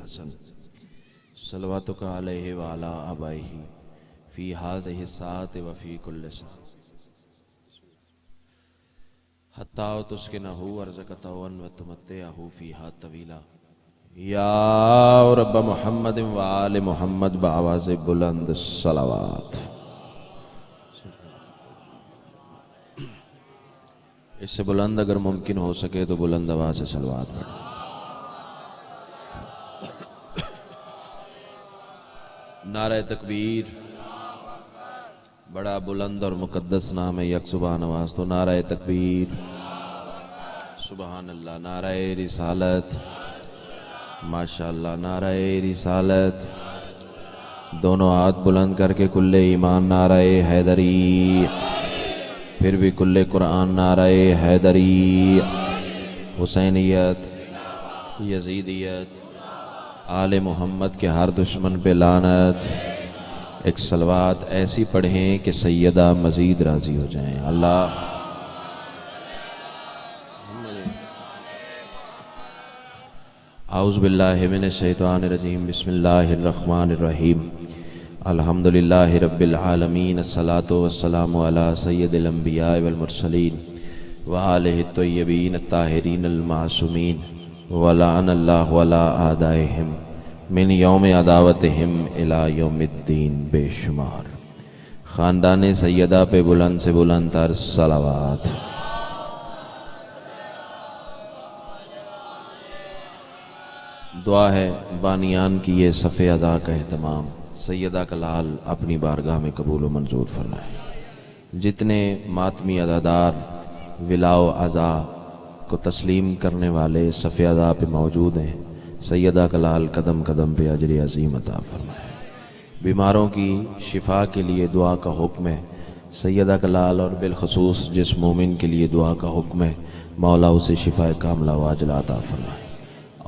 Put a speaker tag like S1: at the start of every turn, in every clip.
S1: हसन सलवातुका अलैहि व अला आबाइही फी हाज़िहि साअति व फी कुल्लि साअ हत्ता तुस्किनहु अर्ज़क़तवन व तुमत्तिअहु फ़ीहा तवीला या रब्ब मुहम्मद व आले मुहम्मद बआवाज़ बुलंद सलावत। इससे बुलंद अगर मुमकिन हो सके तो बुलंद आवाज़ से सलवात पढ़ें। नारे तकबीर, बड़ा बुलंद और मुकद्दस नाम है यकसुबह नवाज। तो नारे तकबीर, सुबहान अल्लाह। नारे रिसालत, माशाअल्लाह। नारे रिसालत, दोनों हाथ बुलंद करके कुल्ले ईमान नारे हैदरी, फिर भी कुल्ले कुरान नारे हैदरी, हुसैनियत, यजीदियत, आले मोहम्मद के हर दुश्मन पे लानत। एक सलवात ऐसी पढ़ें कि सैयदा मजीद राजी हो जाएं। अल्लाह आऊज़ु बिल्लाहि मिनश शैतानिर रजीम बिस्मिल्लाहिर रहमानिर रहीम अल्हम्दुलिल्लाहि रब्बिल आलमीन अस्सलातु वस्सलामु अला सय्यिदिल अंबिया वल मुरसलीन व आलिहि तय्यबीन अत्ताहिरीन अल मासूमीन व लअनल्लाहु अला आदाइहिम मिन यौम अदावतिहिम इला यौमिद्दीन। बेशुमार ख़ानदान सैयदा पे बुलंद से बुलंद तर सलावत। दुआ है बानियान की ये सफ़े अदा का एहतमाम सैयदा का लाल अपनी बारगाह में कबूल व मंजूर फरमाए। जितने मातमी अदादार विलाओ अज़ा को तस्लीम करने वाले सफ़े अदा पे मौजूद हैं, सैयदा का लाल कदम कदम पे अजर अज़ीम अता फरमाए। बीमारों की शिफा के लिए दुआ का हुक्म है, सैयदा का लाल और बिलखसूस जिस मोमिन के लिए दुआ का हुक्म है, मौला उसे शिफा कामला वाजला अता फरमाए।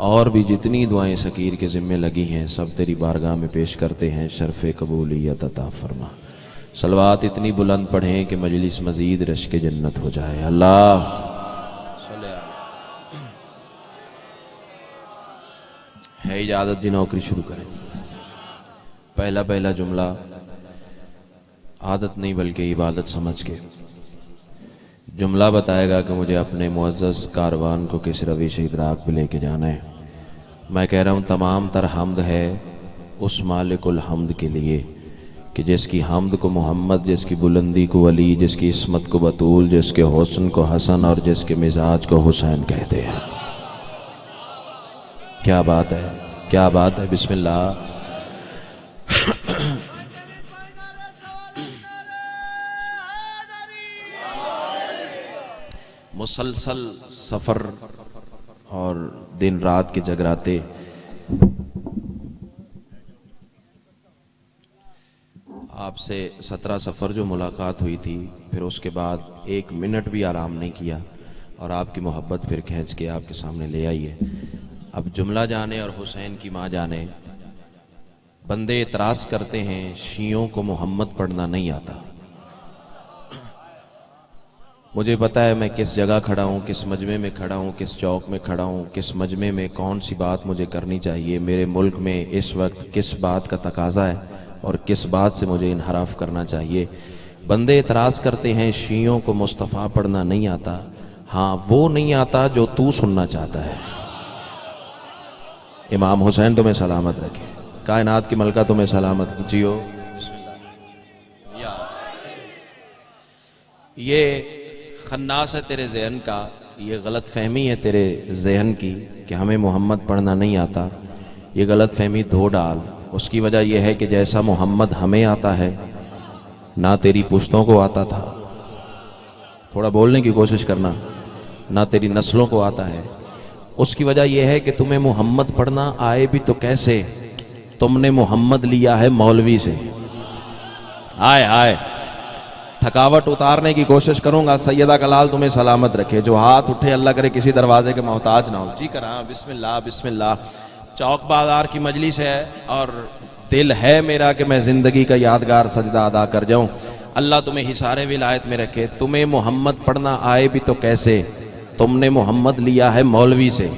S1: और भी जितनी दुआएं सकीर के ज़िम्मे लगी हैं सब तेरी बारगाह में पेश करते हैं, शर्फ़ कबूलियत अता फरमा। सलवात इतनी बुलंद पढ़ें कि मजलिस मज़ीद रश्क जन्नत हो जाए। अल्लाह है इजाज़त दी नौकरी शुरू करें। पहला जुमला आदत नहीं बल्कि इबादत समझ के जुमला बताएगा कि मुझे अपने मुअज़्ज़ज़ कारवान को किस रवीश इदराक पे लेके जाना है। मैं कह रहा हूँ तमाम तर हम्द है उस मालिकुल हम्द के लिए कि जिसकी हम्द को मोहम्मद, जिसकी बुलंदी को वली, जिसकी इस्मत को बतूल, जिसके हुस्न को हसन और जिसके मिजाज को हुसैन कहते हैं। क्या बात है, क्या बात है। बिस्मिल्लाह। मुसलसल सफ़र और दिन रात के जगराते, आपसे 17 सफ़र जो मुलाकात हुई थी, फिर उसके बाद 1 मिनट भी आराम नहीं किया और आपकी मोहब्बत फिर खींच के आपके सामने ले आई है। अब जुमला जाने और हुसैन की माँ जाने, बंदे इतराज़ करते हैं शियों को मोहम्मद पढ़ना नहीं आता। मुझे पता है मैं किस जगह खड़ा हूँ, किस मजमे में खड़ा हूँ, किस चौक में खड़ा हूँ, किस मजमे में कौन सी बात मुझे करनी चाहिए, मेरे मुल्क में इस वक्त किस बात का तकाजा है और किस बात से मुझे इनहराफ करना चाहिए। बंदे इतराज़ करते हैं शियों को मुस्तफ़ा पढ़ना नहीं आता। हाँ, वो नहीं आता जो तू सुनना चाहता है। इमाम हुसैन तुम्हें सलामत रखे, कायनात की मलका तुम्हें सलामत जियो। ये खन्नास है तेरे जहन का, ये गलत फहमी है तेरे जहन की कि हमें मोहम्मद पढ़ना नहीं आता। ये गलत फहमी धो डाल। उसकी वजह यह है कि जैसा मोहम्मद हमें आता है ना तेरी पुश्तों को आता था, थोड़ा बोलने की कोशिश करना, ना तेरी नस्लों को आता है। उसकी वजह यह है कि तुम्हें मोहम्मद पढ़ना आए भी तो कैसे, तुमने मोहम्मद लिया है मौलवी से। आए आए थकावट उतारने की कोशिश करूंगा। सैयदा का लाल तुम्हें सलामत रखे। जो हाथ उठे अल्लाह करे किसी दरवाजे के मोहताज ना हो। जी करा बिस्मिल्लाह बिस्मिल्लाह। चौक बाजार की मजलिस है और दिल है मेरा कि मैं जिंदगी का यादगार सजदा अदा कर जाऊं। अल्लाह तुम्हें हिसारे विलायत में रखे। तुम्हें मोहम्मद पढ़ना आए भी तो कैसे, तुमने मोहम्मद लिया है मौलवी से,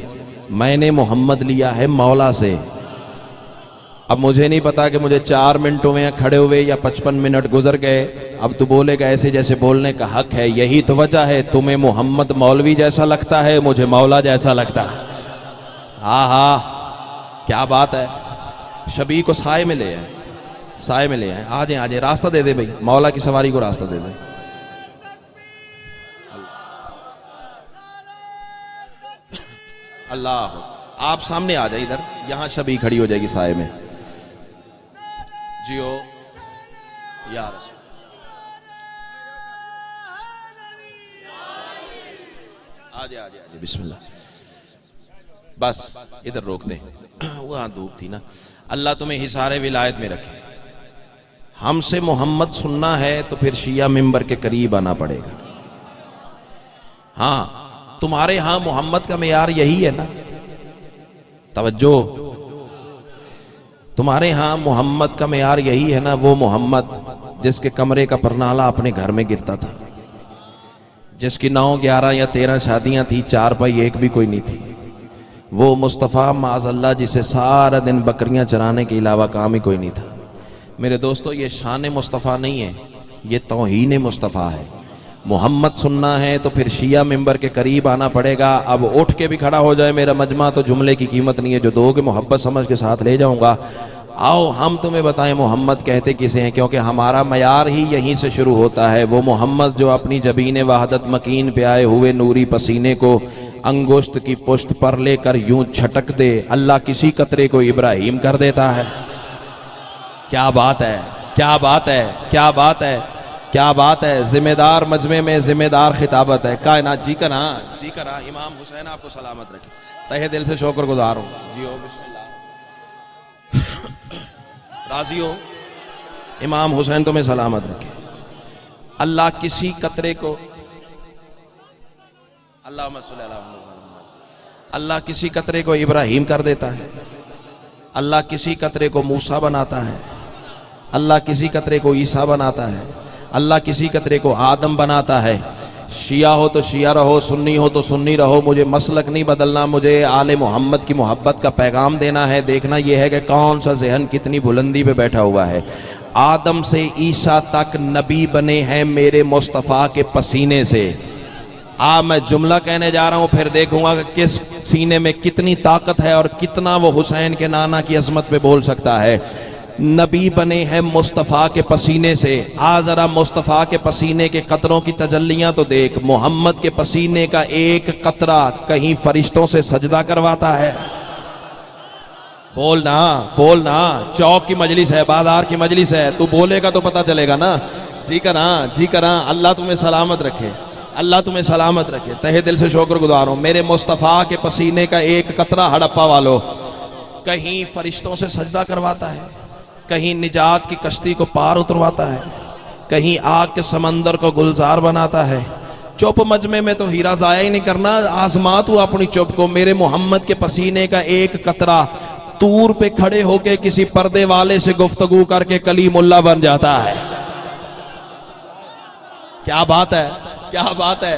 S1: मैंने मोहम्मद लिया है मौला से। अब मुझे नहीं पता कि मुझे 4 मिनट हुए या खड़े हुए या 55 मिनट गुजर गए। अब तू बोलेगा ऐसे जैसे बोलने का हक है। यही तो वजह है, तुम्हें मोहम्मद मौलवी जैसा लगता है, मुझे मौला जैसा लगता है। हाँ, क्या बात है। शबी को साए में ले आए, साए में ले आए। आ जाए रास्ता दे दे भाई, मौला की सवारी को रास्ता दे दे। अल्लाह, आप सामने आ जाए इधर, यहां शबी खड़ी हो जाएगी साए में। जियो यार, आ जाए बिस्मिल्लाह। बस इधर रोक दे, वहां धूप थी ना। अल्लाह तुम्हें हिसारे विलायत में रखे। हमसे मोहम्मद सुनना है तो फिर शिया मिंबर के करीब आना पड़ेगा। हाँ, तुम्हारे यहां मोहम्मद का मेयार यही है ना, तवज्जो, तुम्हारे यहां मोहम्मद का मेयार यही है ना, वो मोहम्मद जिसके कमरे का परनाला अपने घर में गिरता था, जिसकी 9, 11 या 13 शादियां थी, 4 भाई एक भी कोई नहीं थी। वो मुस्तफ़ा माज़अल्लाह जिसे सारा दिन बकरियां चराने के अलावा काम ही कोई नहीं था। मेरे दोस्तों, ये शान मुस्तफ़ा नहीं है, ये तौहीन मुस्तफ़ा है। मोहम्मद सुनना है तो फिर शिया मिंबर के करीब आना पड़ेगा। अब उठ के भी खड़ा हो जाए मेरा मजमा तो जुमले की कीमत नहीं है, जो दोगे मोहब्बत समझ के साथ ले जाऊंगा। आओ हम तुम्हें बताएं मोहम्मद कहते किसे हैं, क्योंकि हमारा मयार ही यहीं से शुरू होता है। वो मोहम्मद जो अपनी जबीन वहदत मकीन पे आए हुए नूरी पसीने को अंगुश्त की पुश्त पर लेकर यूं छटक दे, अल्लाह किसी कतरे को इब्राहिम कर देता है। क्या बात है, क्या बात है, क्या बात है, क्या बात है। जिम्मेदार मजमे में जिम्मेदार खिताबत है। कायनात जी करा, जी करा। इमाम हुसैन आपको सलामत रखे, तहे दिल से शुक्रगुजार हूं। जियो बिस्मिल्लाह, राजी हो। इमाम हुसैन तुम्हें सलामत रखे। अल्लाह किसी कतरे को, अल्लाह किसी कतरे को इब्राहिम कर देता है, अल्लाह किसी कतरे को मूसा बनाता है, अल्लाह किसी कतरे को ईसा बनाता है, अल्लाह किसी कतरे को आदम बनाता है। शिया हो तो शिया रहो, सुन्नी हो तो सुन्नी रहो, मुझे मसलक नहीं बदलना, मुझे आले मोहम्मद की मोहब्बत का पैगाम देना है। देखना यह है कि कौन सा जहन कितनी बुलंदी पे बैठा हुआ है। आदम से ईसा तक नबी बने हैं मेरे मुस्तफ़ा के पसीने से। मैं जुमला कहने जा रहा हूं, फिर देखूंगा कि किस सीने में कितनी ताकत है और कितना वो हुसैन के नाना की अजमत पे बोल सकता है। नबी बने हैं मुस्तफ़ा के पसीने से। जरा मुस्तफ़ा के पसीने के कतरों की तजल्लियां तो देख। मोहम्मद के पसीने का एक कतरा कहीं फरिश्तों से सजदा करवाता है? बोलना, बोलना। चौक की मजलिस है, बाजार की मजलिस है, तू बोलेगा तो पता चलेगा ना। जी करा, जी करा। अल्लाह तुम्हें सलामत रखे, अल्लाह तुम्हें सलामत रखे। तहे दिल से शुक्रगुजार हूं। मेरे मुस्तफ़ा के पसीने का एक कतरा हड़प्पा वालों कहीं फरिश्तों से सजदा करवाता है, कहीं निजात की कश्ती को पार उतरवाता है, कहीं आग के समंदर को गुलजार बनाता है। चुप मजमे में तो हीरा जाया ही नहीं करना, आजमा तू अपनी चुप को। मेरे मोहम्मद के पसीने का एक कतरा तूर पे खड़े होके किसी पर्दे वाले से गुफ्तगू करके कलीमुल्लाह बन जाता है। क्या बात है, क्या बात है,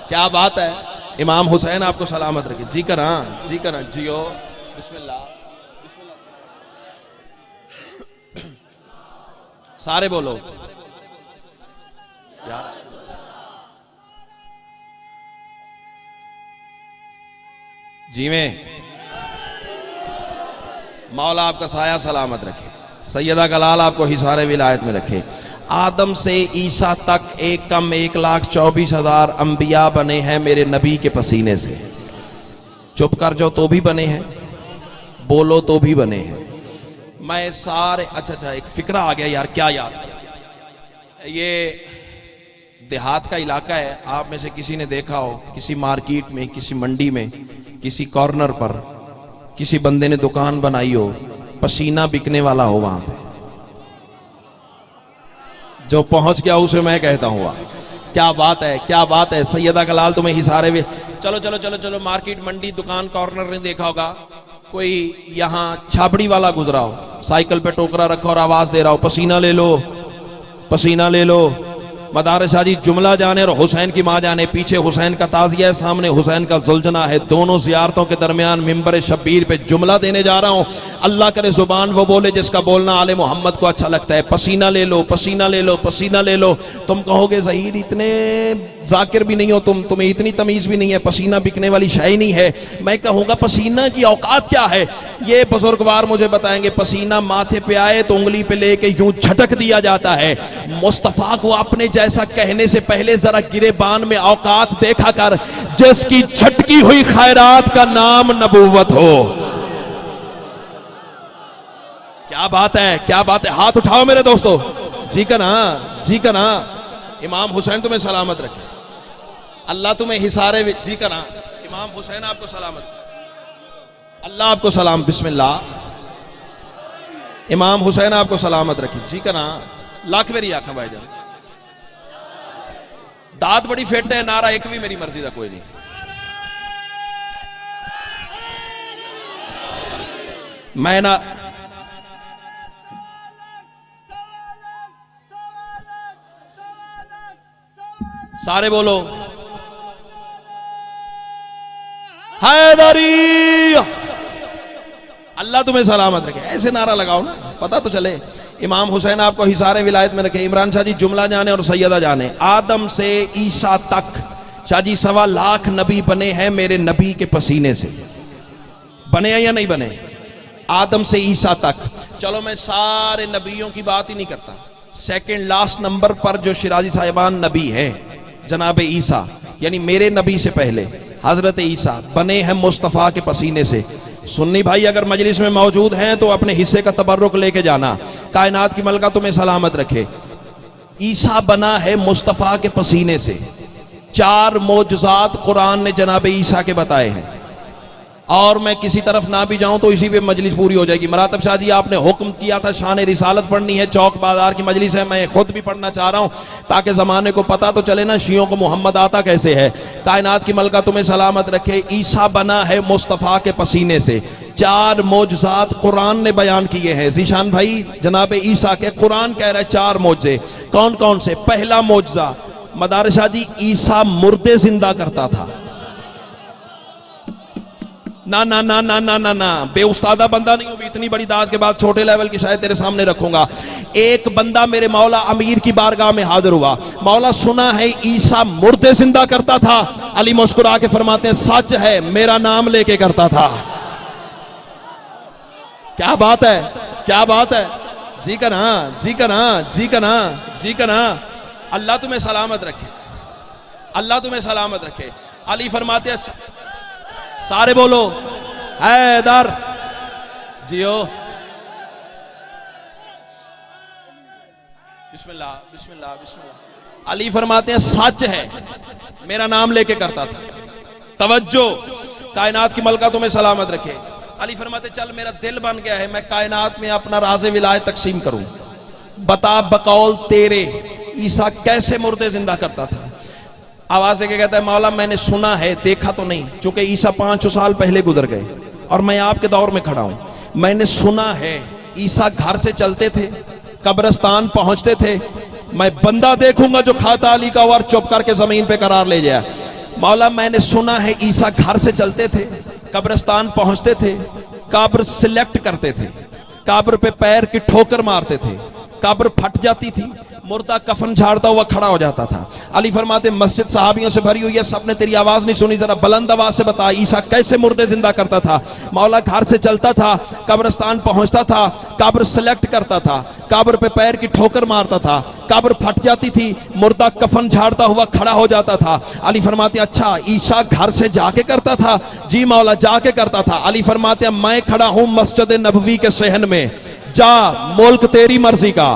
S1: क्या बात है। इमाम हुसैन आपको सलामत रखे। जी करा, जी करा। जियो बिस्मिल्लाह, बिस्मिल्लाह। सारे बोलो यार। जी में मौला आपका साया सलामत रखे। सैयदा का लाल आपको हिसारे विलायत में रखे। आदम से ईसा तक एक कम 1,24,000 अंबिया बने हैं मेरे नबी के पसीने से। चुप कर जाओ तो भी बने हैं, बोलो तो भी बने हैं। मैं सारे अच्छा एक फिक्रा आ गया यार, क्या याद। ये देहात का इलाका है। आप में से किसी ने देखा हो किसी मार्केट में, किसी मंडी में, किसी कॉर्नर पर किसी बंदे ने दुकान बनाई हो, पसीना बिकने वाला हो, वहां पे जो पहुंच गया उसे मैं कहता हूं क्या बात है, क्या बात है। सैयदा का लाल तुम्हें हिसारे में। चलो चलो चलो चलो, मार्केट, मंडी, दुकान, कॉर्नर ने देखा होगा कोई यहां छाबड़ी वाला गुजरा हो, साइकिल पे टोकरा रखा और आवाज दे रहा हो, पसीना ले लो, पसीना ले लो, मदार शाह जी जुमला जाने और हुसैन की माँ जाने, पीछे हुसैन का ताजिया है, सामने हुसैन का जुलजना है, दोनों ज़ियारतों के दरमियान मिंबर शब्बीर पे जुमला देने जा रहा हूँ। अल्लाह करे जुबान वो बोले जिसका बोलना आले मोहम्मद को अच्छा लगता है। पसीना ले लो, पसीना ले लो, पसीना ले लो। तुम कहोगे ज़हीर इतने जाकिर भी नहीं हो तुम, तुम्हें इतनी तमीज़ भी नहीं है, पसीना बिकने वाली शय नहीं है। मैं कहूँगा पसीना की औकात क्या है, ये बुजुर्गवार मुझे बताएंगे। पसीना माथे पे आए तो उंगली पे लेके यूं झटक दिया जाता है। मुस्तफ़ा को अपने जैसा कहने से पहले जरा गिरेबान में औकात देखा कर, जिसकी झटकी हुई खैरात का नाम नबूवत हो। क्या बात है, क्या बात है। हाथ उठाओ मेरे दोस्तों, जी का ना, जी का ना। इमाम हुसैन तुम्हें सलामत रखे, अल्लाह तुम्हें हिसारे, जी का ना। इमाम हुसैन आपको सलामत, अल्लाह आपको सलाम, बिस्मिल्लाह। इमाम हुसैन आपको सलामत रखे, जी का ना। लाख मेरी आंखें भाईजान, दात बड़ी फिट है, नारा एक भी मेरी मर्जी का कोई नहीं। मैं ना सारे बोलो हैदरी, अल्लाह तुम्हें सलामत रखे। ऐसे नारा लगाओ ना, पता तो चले। इमाम हुसैन आपको हिसारे विलायत में रखे। इमरान शाह जी जुमला जाने और सैयदा जाने। आदम से ईसा तक शाह जी 1.25 लाख नबी बने हैं मेरे नबी के पसीने से। बने हैं या नहीं बने? आदम से ईसा तक। चलो मैं सारे नबियों की बात ही नहीं करता, सेकंड लास्ट नंबर पर जो शिराजी साहिबान नबी है जनाब ईसा, यानी मेरे नबी से पहले हजरत ईसा बने हैं मुस्तफ़ा के पसीने से। सुन्नी भाई अगर मजलिस में मौजूद हैं तो अपने हिस्से का तबर्रुक लेके जाना। कायनात की मलका तुम्हें सलामत रखे। ईसा बना है मुस्तफ़ा के पसीने से। 4 मौजज़ात कुरान ने जनाब ईसा के बताए हैं, और मैं किसी तरफ ना भी जाऊं तो इसी पे मजलिस पूरी हो जाएगी। मरातब शाह जी आपने हुक्म किया था शान रिसालत पढ़नी है, चौक बाजार की मजलिस है, मैं खुद भी पढ़ना चाह रहा हूं ताकि जमाने को पता तो चले ना शियों को मोहम्मद आता कैसे है। कायनात की मलका तुम्हें सलामत रखे। ईसा बना है मुस्तफ़ा के पसीने से। 4 मौजज़ात कुरान ने बयान किए हैं। जीशान भाई जनाब ईसा के कुरान कह रहा है 4 मौजे। कौन कौन से? पहला मौजज़ा मदार शाह जी, ईसा मुर्दे जिंदा करता था। ना ना ना ना ना ना ना, बेउस्तादा बंदा नहीं हूं, इतनी बड़ी दाद के बाद छोटे लेवल की शायद तेरे सामने रखूंगा। एक बंदा मेरे मौला अमीर की बारगाह में हाजिर हुआ। मौला सुना है ईसा मुर्दे जिंदा करता था। अली मुस्कुरा के फरमाते हैं सच है, मेरा नाम लेके करता था। क्या बात है, क्या बात है। जी का ना, जी का ना, जी का ना, जी का ना। अल्लाह तुम्हें सलामत रखे, अल्लाह तुम्हें सलामत रखे। अली फरमाते हैं, सारे बोलो हैदर जियो। बिस्मिल्लाह बिस्मिल्लाह बिस्मिल्लाह। अली फरमाते हैं सच है, मेरा नाम लेके करता था। तवज्जो, कायनात की मलका तुम्हें सलामत रखे। अली फरमाते चल मेरा दिल बन गया है, मैं कायनात में अपना राज़े विलायत तकसीम करूं। बता बकौल तेरे ईसा कैसे मुर्दे जिंदा करता था। आवाज से कहता है मौला मैंने सुना है, देखा तो नहीं, चूंकि ईसा 500 साल पहले गुजर गए और मैं आपके दौर में खड़ा हूं। मैंने सुना है ईसा घर से चलते थे, कब्रिस्तान पहुंचते थे। मैं बंदा देखूंगा जो खाता अली का और चुप करके जमीन पे करार ले जाए। मौला मैंने सुना है ईसा घर से चलते थे, कब्रिस्तान पहुंचते थे, कब्र सिलेक्ट करते थे, कब्र पे पैर की ठोकर मारते थे, कब्र फट जाती थी, मुर्दा कफन झाड़ता हुआ खड़ा हो जाता था। अली फरमाते मस्जिद सहाबियों से भरी हुई है, सबने तेरी आवाज नहीं सुनी, जरा बुलंद आवाज से बता ईसा कैसे मुर्दे जिंदा करता था। मौला घर से चलता था, कब्रिस्तान पहुंचता था, कब्र सिलेक्ट करता था, कब्र पे पैर की ठोकर मारता था, कब्र फट जाती थी, मुर्दा कफन झाड़ता हुआ खड़ा हो जाता था। अली फरमाते अच्छा ईसा घर से जाके करता था? जी मौला जाके करता था। अली फरमाते मैं खड़ा हूं मस्जिद नबवी के सहन में, जा मुल्क तेरी मर्जी का।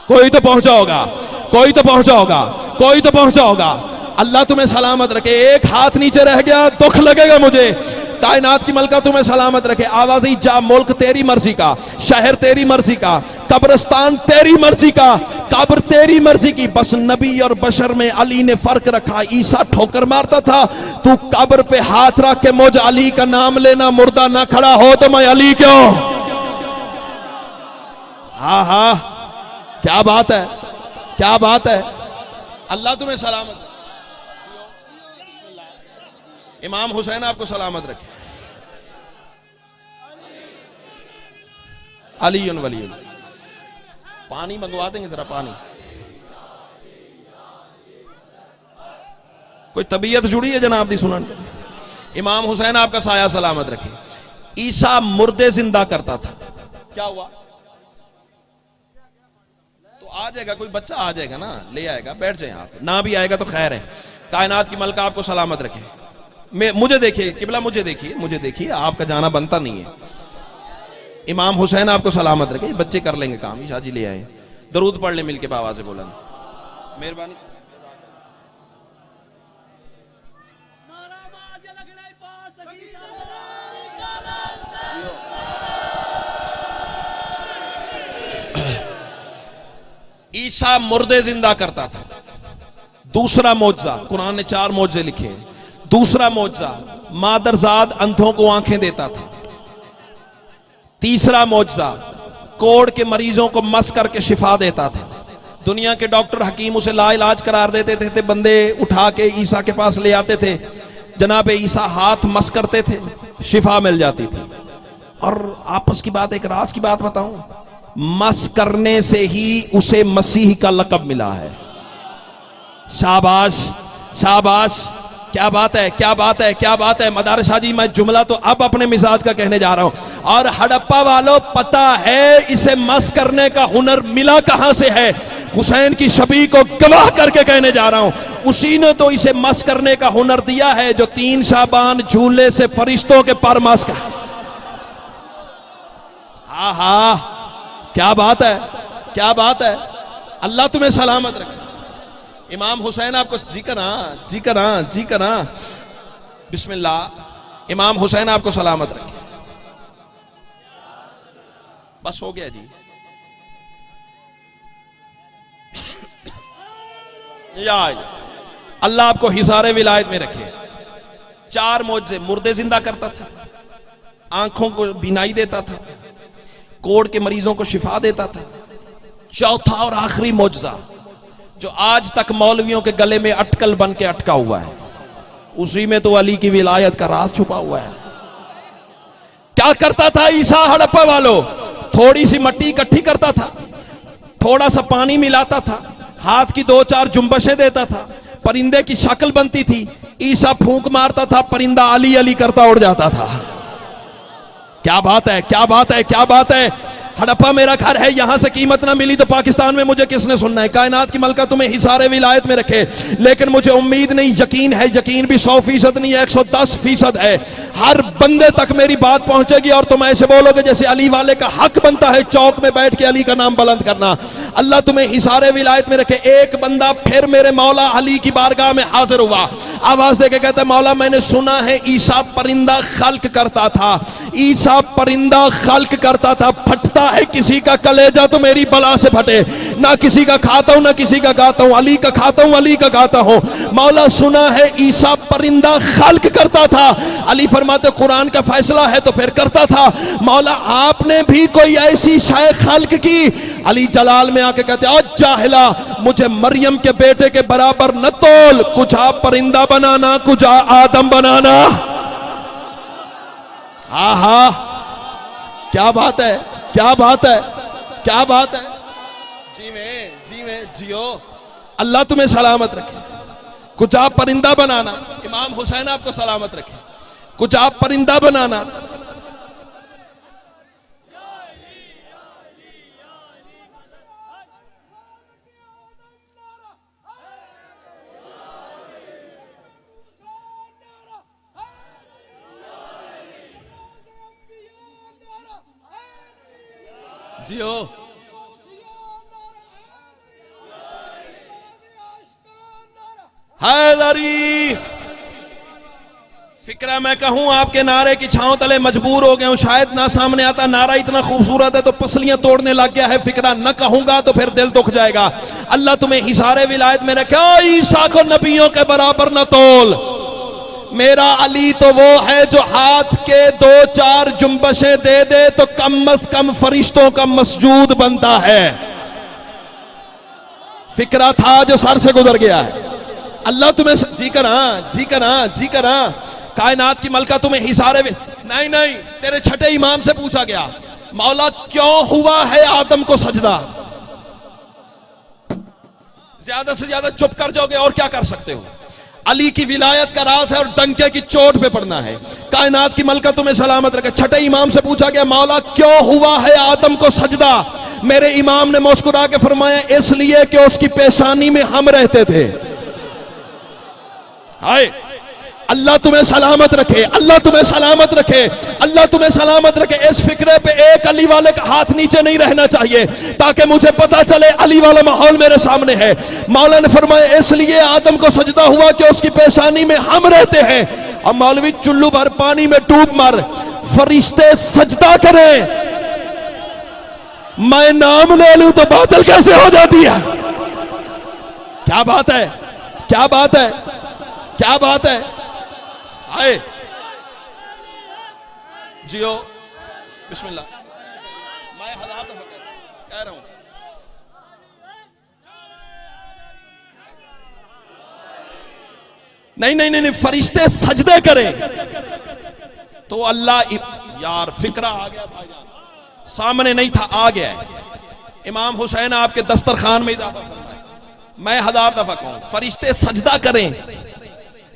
S1: कोई तो पहुंचा होगा, कोई तो पहुंचा होगा, कोई तो पहुंचा होगा। अल्लाह तुम्हें सलामत रखे। एक हाथ नीचे रह गया दुख लगेगा मुझे। कायनात की मलका तुम्हें सलामत रखे। आवाज ही जा मुल्क तेरी मर्जी का, शहर तेरी मर्जी का, कब्रिस्तान तेरी मर्जी का, कब्र तेरी मर्जी की। बस नबी और बशर में अली ने फर्क रखा। ईसा ठोकर मारता था, तू कब्र पे हाथ रख के मुझ अली का नाम लेना, मुर्दा ना खड़ा हो तो मैं अली क्यों। हाँ हाँ क्या बात है, क्या बात है, अल्लाह तुम्हें सलामत। इमाम हुसैन आपको सलामत रखे। अली वली, पानी मंगवा देंगे जरा, पानी। कोई तबीयत जुड़ी है जनाब दी सुनन? इमाम हुसैन आपका साया सलामत रखे। ईसा मुर्दे जिंदा करता था, क्या हुआ? तो आ जाएगा, कोई बच्चा आ जाएगा ना, ले आएगा, बैठ जाए आप, ना भी आएगा तो खैर है। कायनात की मलका आपको सलामत रखे। मुझे देखिए किबला, मुझे देखिए, मुझे देखिए, आपका जाना बनता नहीं है। इमाम हुसैन आपको सलामत रखे। बच्चे कर लेंगे काम, ईशा जी ले आए, दरूद पढ़ ले मिलके बाबा से, बोला मेहरबानी से। ईसा मुर्दे जिंदा करता था। दूसरा मौजज़ा, कुरान ने 4 मौजज़े लिखे हैं। दूसरा मौजज़ा, मादरजाद अंधों को आंखें देता था। तीसरा मौजज़ा, कोढ़ के मरीजों को मस करके शिफा देता था। दुनिया के डॉक्टर हकीम उसे लाइलाज करार देते थे, बंदे उठा के ईसा के पास ले आते थे, जनाब ईसा हाथ मस करते थे, शिफा मिल जाती थी। और आपस की बात, एक राज की बात बताऊं, मस करने से ही उसे मसीह का लक़ब मिला है। शाबाश शाबाश, क्या बात है, क्या बात है, क्या बात है। मदार शाह जी, मैं जुमला तो अब अपने मिजाज का कहने जा रहा हूं। और हड़प्पा वालों, पता है इसे मस करने का हुनर मिला कहां से है? हुसैन की शबी को गवाह करके कहने जा रहा हूं, उसी ने तो इसे मस करने का हुनर दिया है जो 3 शाबान झूले से फरिश्तों के पर मस का। आहा, क्या बात है, क्या बात है। अल्लाह तुम्हें सलामत रखे। इमाम हुसैन आपको, जी करा, जी करा, जी करा, बिस्मिल्लाह। इमाम हुसैन आपको सलामत रखे। बस हो गया जी। या अल्लाह आपको हिसारे विलायत में रखे। 4 मौजज़े, मुर्दे जिंदा करता था, आंखों को बीनाई देता था, कोढ़ के मरीजों को शिफा देता था। चौथा और आखिरी मौजज़ा जो आज तक मौलवियों के गले में अटकल बन के अटका हुआ है, उसी में तो अली की विलायत का राज छुपा हुआ है। क्या करता था ईसा हड़प्पा वालों? थोड़ी सी मट्टी इकट्ठी करता था, थोड़ा सा पानी मिलाता था, हाथ की 2-4 जुम्बशें देता था, परिंदे की शक्ल बनती थी, ईसा फूंक मारता था, परिंदा अली अली करता उड़ जाता था। क्या बात है, क्या बात है, क्या बात है। हड़प्पा मेरा घर है, यहां से कीमत ना मिली तो पाकिस्तान में मुझे किसने सुनना है? कायनात की मलका तुम्हें हिसारे विलायत में रखे। लेकिन मुझे उम्मीद नहीं, यकीन है, यकीन भी 100% नहीं है, 110% है। हर बंदे तक मेरी बात पहुंचेगी और तुम ऐसे बोलोगे जैसे अली वाले का हक बनता है चौक में बैठ के अली का नाम बुलंद करना। अल्लाह तुम्हें हिसारे विलायत में रखे। एक बंदा फिर मेरे मौला अली की बारगाह में हाजिर हुआ, आवाज देके कहता है, मौला मैंने सुना है ईसा परिंदा खल्क करता था, ईसा परिंदा खल्क करता था। फटता है किसी का कलेजा तो मेरी बला से फटे, ना किसी का खाता हूं ना किसी का गाता हूं, अली का खाता हूं अली का गाता हूं। मौला सुना है ईसा परिंदा खल्क करता था। अली फरमाते कुरान का फैसला है तो फिर करता था। मौला आपने भी कोई ऐसी शय खल्क की? अली जलाल में आके कहते, ओ जाहिला, मुझे मरियम के बेटे के बराबर न तोल, कुछ आप परिंदा बनाना, कुछ आदम बनाना। आहा, क्या बात है, क्या बात है, क्या बात है। जी में जियो, अल्लाह तुम्हें सलामत रखे। कुछ आप परिंदा बनाना, इमाम हुसैन आपको सलामत रखे। कुछ आप परिंदा बनाना। जियो, हैदरी। फिक्रा मैं कहूं आपके नारे की छांव तले मजबूर हो गए हूं, शायद ना सामने आता। नारा इतना खूबसूरत है तो पसलियां तोड़ने लग गया है। फिक्रा न कहूंगा तो फिर दिल दुख जाएगा। अल्लाह तुम्हें हिसारे विलायत में रखे। ईसा को नबियों के बराबर न तोल। मेरा अली तो वो है जो हाथ के 2-4 जुम्बशें दे दे तो कम अज कम फरिश्तों का मसजूद बनता है।
S2: फिक्रा था जो सर से गुजर गया है। अल्लाह तुम्हें जी करा जी करा जी करा, कायनात की मलका तुम्हें हिसारे में नहीं नहीं, तेरे छठे इमाम से पूछा गया, मौला क्यों हुआ है आदम को सजदा? ज्यादा से ज्यादा चुप कर जाओगे और क्या कर सकते हो? अली की विलायत का राज है और डंके की चोट पे पड़ना है। कायनात की मलका तुम्हें सलामत रखे। छठे इमाम से पूछा गया, मौला क्यों हुआ है आदम को सजदा? मेरे इमाम ने मुस्कुरा के फरमाया, इसलिए कि उसकी पेशानी में हम रहते थे। हाय, अल्लाह तुम्हें सलामत रखे, अल्लाह तुम्हें सलामत रखे, अल्लाह तुम्हें सलामत रखे। इस फिक्रे पे एक अली वाले का हाथ नीचे नहीं रहना चाहिए, ताकि मुझे पता चले अली वाला माहौल मेरे सामने है। मौला ने फरमाया, इसलिए आदम को सजदा हुआ कि उसकी पेशानी में हम रहते हैं। अब मौलवी चुल्लू भर पानी में डूब मर, फरिश्ते सजदा करें, मैं नाम ले लूं तो बातिल कैसे हो जाती है? क्या बात है, क्या बात है, क्या बात है? आए जियो बिस्मिल्लाह। मैं हजार दफा कह रहा हूं, नहीं नहीं नहीं, फरिश्ते सजदे करें तो अल्लाह। यार फिक्रा आ गया भाईजान, सामने नहीं था, आ गया है। इमाम हुसैन आपके दस्तरखान में इजाफा फरमाए। मैं हजार दफा कहूं, फरिश्ते सजदा करें,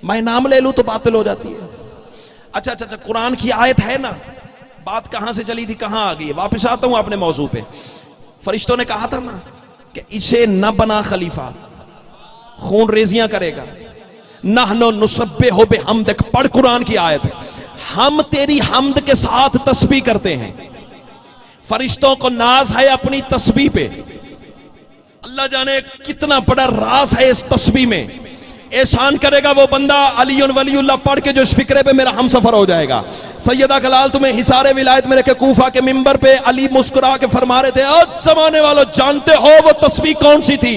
S2: मैं नाम ले लूं तो बातिल हो जाती है। अच्छा अच्छा अच्छा, कुरान की आयत है ना, बात कहां से चली थी कहां आ गई है? वापस आता हूं अपने मौजू पे। फरिश्तों ने कहा था ना कि इसे न बना खलीफा, खून रेजियां करेगा। नहनो नुसब्बे हो बे हमद, पढ़ कुरान की आयत, हम तेरी हमद के साथ तस्बीह करते हैं। फरिश्तों को नाज है अपनी तस्बीह पे। अल्लाह जाने कितना बड़ा राज है इस तस्बीह में। एहसान करेगा वो बंदा अली वलीउल्लाह पढ़ के जो इस फिक्रे पे मेरा हम सफर हो जाएगा। सैयदा कलाल तुम्हें हिसारे विलायत में रखे कूफा के मिंबर पे अली मुस्कुरा के फरमा रहे थे, आज जमाने वालों जानते हो वो तस्बीह कौन सी थी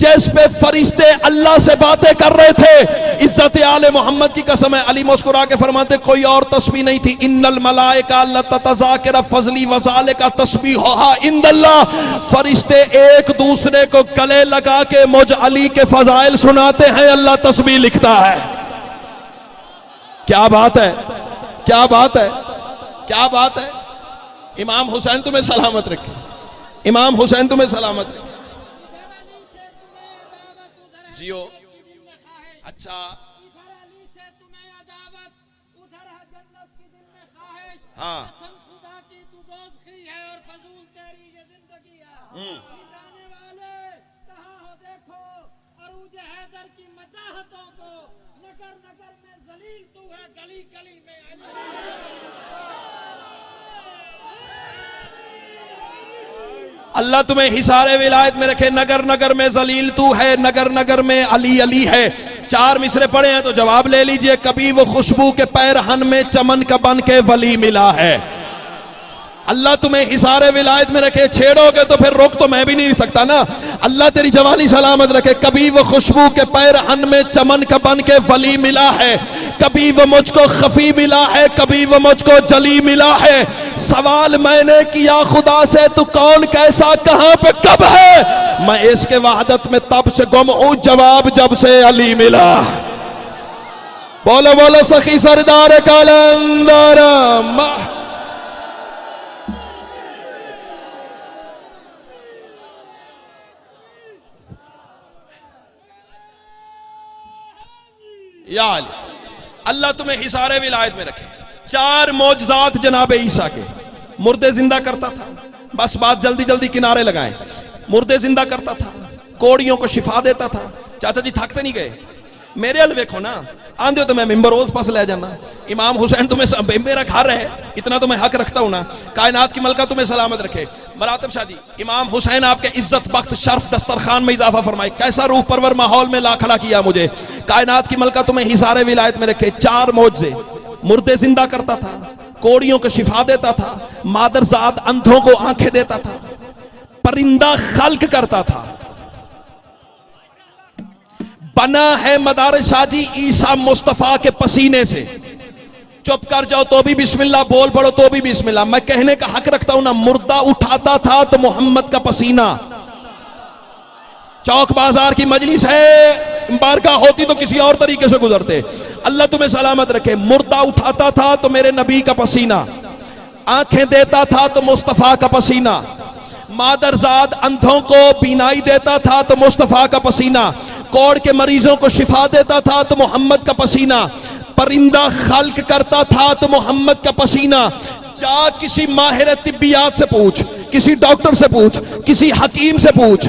S2: जिस पे फरिश्ते अल्लाह से बातें कर रहे थे? इज्जत आले मोहम्मद की कसम है, अली मुस्कुरा के फरमाते कोई और तस्बीह नहीं थी। इन्नल मलाइका लततज़ाकिर फज़ली व ज़ालिका तस्बीहुहा इंदल्लाह। फरिश्ते एक दूसरे को गले लगा के मुझ अली के फजाइल सुनाते हैं, अल्लाह तस्बीह लिखता है। क्या बात है, क्या बात है, क्या बात है। इमाम हुसैन तुम्हें सलामत रखे, इमाम हुसैन तुम्हें सलामत रखे। जियो अच्छा, हाँ अल्लाह तुम्हें हिसारे विलायत में रखे। नगर नगर में जलील तू है, नगर नगर में अली अली है। चार मिसरे पढ़े हैं तो जवाब ले लीजिए। कभी वो खुशबू के पैरहन में चमन का बन के वली मिला है। अल्लाह तुम्हें हिसारे विलायत में रखे, छेड़ोगे तो फिर रोक तो मैं भी नहीं सकता ना। अल्लाह तेरी जवानी सलामत रखे। कभी वो खुशबू के पैरहन में चमन का बन के वली मिला है, कभी वो मुझको खफी मिला है, कभी वो मुझको जली मिला है। सवाल मैंने किया खुदा से, तू कौन कैसा कहां पे कब है? मैं इसके वहदत में तब से गुम हूं, जवाब जब से अली मिला। बोलो बोलो सखी सरदार कलंदर। या अल्लाह तुम्हें हिसारे विलायत में रखे। चार मौजज़ात जनाब ईसा के, मुर्दे जिंदा करता था, बस बात जल्दी जल्दी किनारे लगाएं। मुर्दे जिंदा करता था, कोड़ियों को शिफा देता था। चाचा जी थकते नहीं गए, मेरे अल देखो ना, आंदे हो तो मैं मिंबर रोज पास ले जाना। इमाम हुसैन तुम्हें, मेरा घर है, इतना तो मैं हक रखता हूं ना। कायनात की मलका तुम्हें सलामत रखे। मरातब शादी इमाम हुसैन आपके इज्जत बख्त शर्फ दस्तरखान में इजाफा फरमाए। कैसा रूह परवर माहौल में ला खड़ा किया मुझे। कायनात की मलका तुम्हें हिसारे विलायत में रखे। चार मौजज़े, मुर्दे जिंदा करता था, कोड़ियों को शिफा देता था, मादरजाद अंधों को आंखें देता था, परिंदा खल्क करता था। बना है मदार शादी ईसा मुस्तफा के पसीने से। चुप कर जाओ तो भी बिस्मिल्लाह, बोल पड़ो तो भी बिस्मिल्लाह। मैं कहने का हक रखता हूं ना, मुर्दा उठाता था तो मोहम्मद का पसीना। चौक बाजार की मजलिस है, बारगाह होती तो किसी और तरीके से गुजरते। अल्लाह तुम्हें सलामत रखे। मुर्दा उठाता था तो मेरे नबी का पसीना, आंखें देता था तो मुस्तफा का पसीना, मादरजाद अंधों को बीनाई देता था तो मुस्तफा का पसीना, कोड़ के मरीजों को शिफा देता था तो मोहम्मद का पसीना, परिंदा खल्क करता था तो मोहम्मद का पसीना। जा किसी माहिर तिब्बियात से पूछ, किसी डॉक्टर से पूछ, किसी हकीम से पूछ,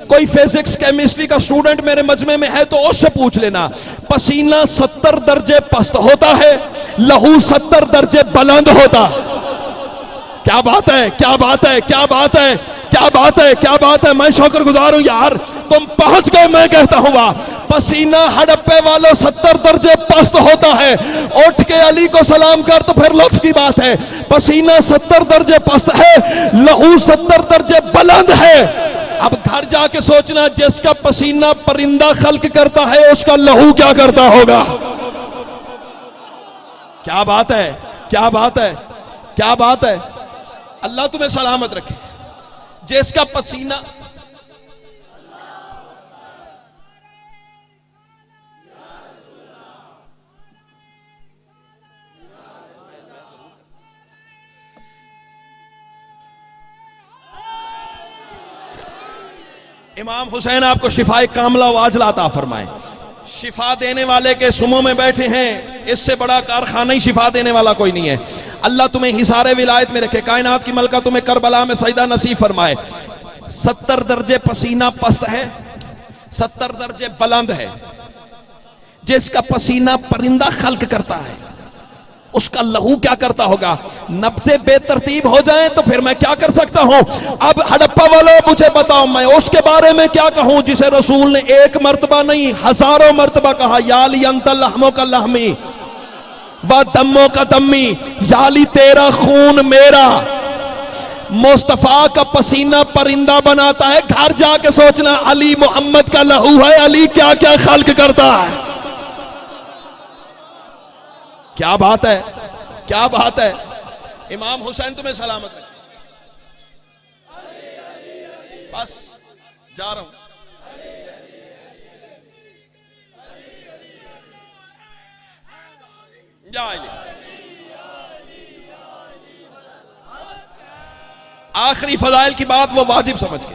S2: कोई फिजिक्स केमिस्ट्री का स्टूडेंट मेरे मजमे में है तो उससे पूछ लेना। पसीना 70 दर्जे पस्त होता है, लहू 70 दर्जे बुलंद होता। क्या बात है, क्या बात है, क्या बात है, क्या बात है, क्या बात है। मैं शुक्रगुजार हूं यार, तुम पहुंच गए। मैं कहता हुआ पसीना हड़प्पे वालों 70 दर्जे पस्त होता है। उठ के अली को सलाम कर तो फिर लुत्फ की बात है। पसीना 70 दर्जे पस्त है, लहू 70 दर्जे बुलंद है। अब घर जाके सोचना, जिसका पसीना परिंदा खल्क करता है उसका लहू क्या करता होगा। क्या बात है, क्या बात है, क्या बात है। अल्लाह तुम्हें सलामत रखे। जिसका पसीना इमाम हुसैन आपको शिफाए कामला वाजला अता फरमाए। शिफा देने वाले के सुमों में बैठे हैं, इससे बड़ा कारखाना ही शिफा देने वाला कोई नहीं है। अल्लाह तुम्हें हिसारे विलायत में रखे, कायनात की मलका तुम्हें करबला में सजदा नसीब फरमाए। 70 दर्जे पसीना पस्त है, 70 दर्जे बुलंद है। जिसका पसीना परिंदा खल्क करता है उसका लहू क्या करता होगा। नब्ज़े बेतरतीब हो जाए तो फिर मैं क्या कर सकता हूं। अब हड़प्पा वालों मुझे बताओ, मैं उसके बारे में क्या कहूं जिसे रसूल ने एक मर्तबा नहीं हजारों मर्तबा कहा, याली अंतल लहमों का लहमी व दम्मों का दम्मी, याली तेरा खून मेरा। मुस्तफा का पसीना परिंदा बनाता है। घर जाके सोचना, अली मोहम्मद का लहू है, अली क्या क्या खल्क करता है। क्या बात है, क्या बात है। इमाम हुसैन तुम्हें सलामत रखे। बस जा रहा हूं। आखिरी फजाइल की बात वो वाजिब समझ के।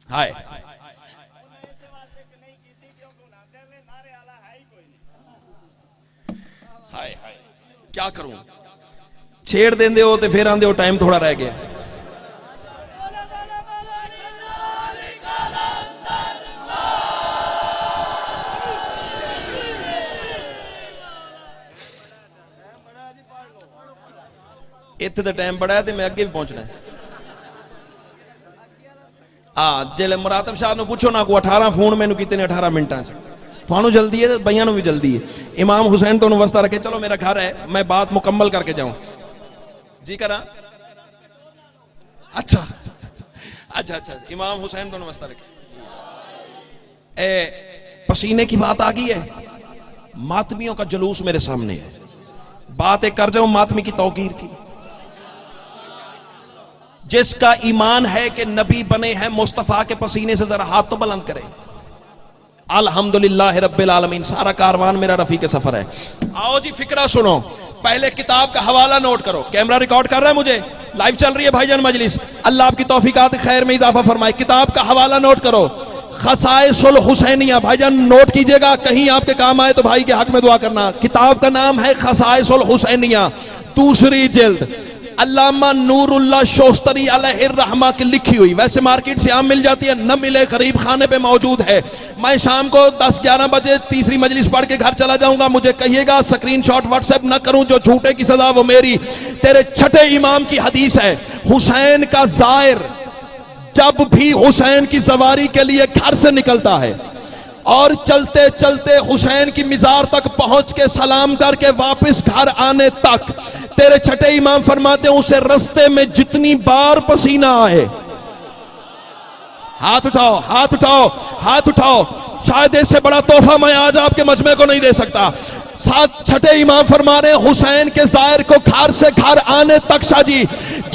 S2: हाय हाय हाय, क्या करूं। छेड़ देंदे हो तो फिर आंदे हो टाइम थोड़ा रह गया। इत्थे तो टाइम बड़ा है तो मैं अगे भी पहुंचना है। हाँ, जिले मुरातब शाह नूं पूछो ना, को 18 फोन मैनू कीते ने 18 मिनटां च। थानू जल्दी है, बइयां नूं भी जल्दी है। इमाम हुसैन तो वस्ता रखे, चलो मेरा घर है, मैं बात मुकम्मल करके जाऊं जी करा। अच्छा अच्छा अच्छा, इमाम हुसैन तो वस्ता रखे। पसीने की बात आ गई है, मातमियों का जुलूस मेरे सामने है। बात एक कर जाऊं मातमी की तौकीर की। जिसका ईमान है कि नबी बने हैं मुस्तफा के पसीने से, जरा हाथ तो बुलंद करें। अल्हम्दुलिल्लाह रब्बिल आलमीन। सारा कारवान मेरा रफी के सफर है। आओ जी फिक्रा सुनो। पहले किताब का हवाला नोट करो। कैमरा रिकॉर्ड कर रहा है, मुझे लाइव चल रही है भाईजान मजलिस। अल्लाह आपकी तौफीकात खैर में इजाफा फरमाए। किताब का हवाला नोट करो, खसाइसुल हुसैनिया। भाईजान नोट कीजिएगा, कहीं आपके काम आए तो भाई के हक में दुआ करना। किताब का नाम है खसाइसुल हुसैनिया, दूसरी जिल्द, अल्लामा नूरुल्लाह शोस्तरी अलैहिर्रहमा की लिखी हुई। वैसे मार्केट से आम मिल जाती है, न मिले गरीब खाने पे मौजूद है। मैं शाम को 10-11 बजे तीसरी मजलिस पढ़ के घर चला जाऊंगा। मुझे कहिएगा, स्क्रीनशॉट व्हाट्सएप न करूं, जो झूठे की सजा वो मेरी। तेरे छठे इमाम की हदीस है, हुसैन का जायर जब भी हुसैन की सवारी के लिए घर से निकलता है और चलते चलते हुसैन की मिजार तक पहुंच के सलाम करके वापस घर आने तक, तेरे छठे इमाम फरमाते हैं उसे रास्ते में जितनी बार पसीना आए, हाथ उठाओ, हाथ उठाओ, हाथ उठाओ। शायद इससे बड़ा तोहफा मैं आज आपके मजमे को नहीं दे सकता। साथ छठे इमाम फरमा रहे हुसैन के जायर को घर से घर आने तक साजी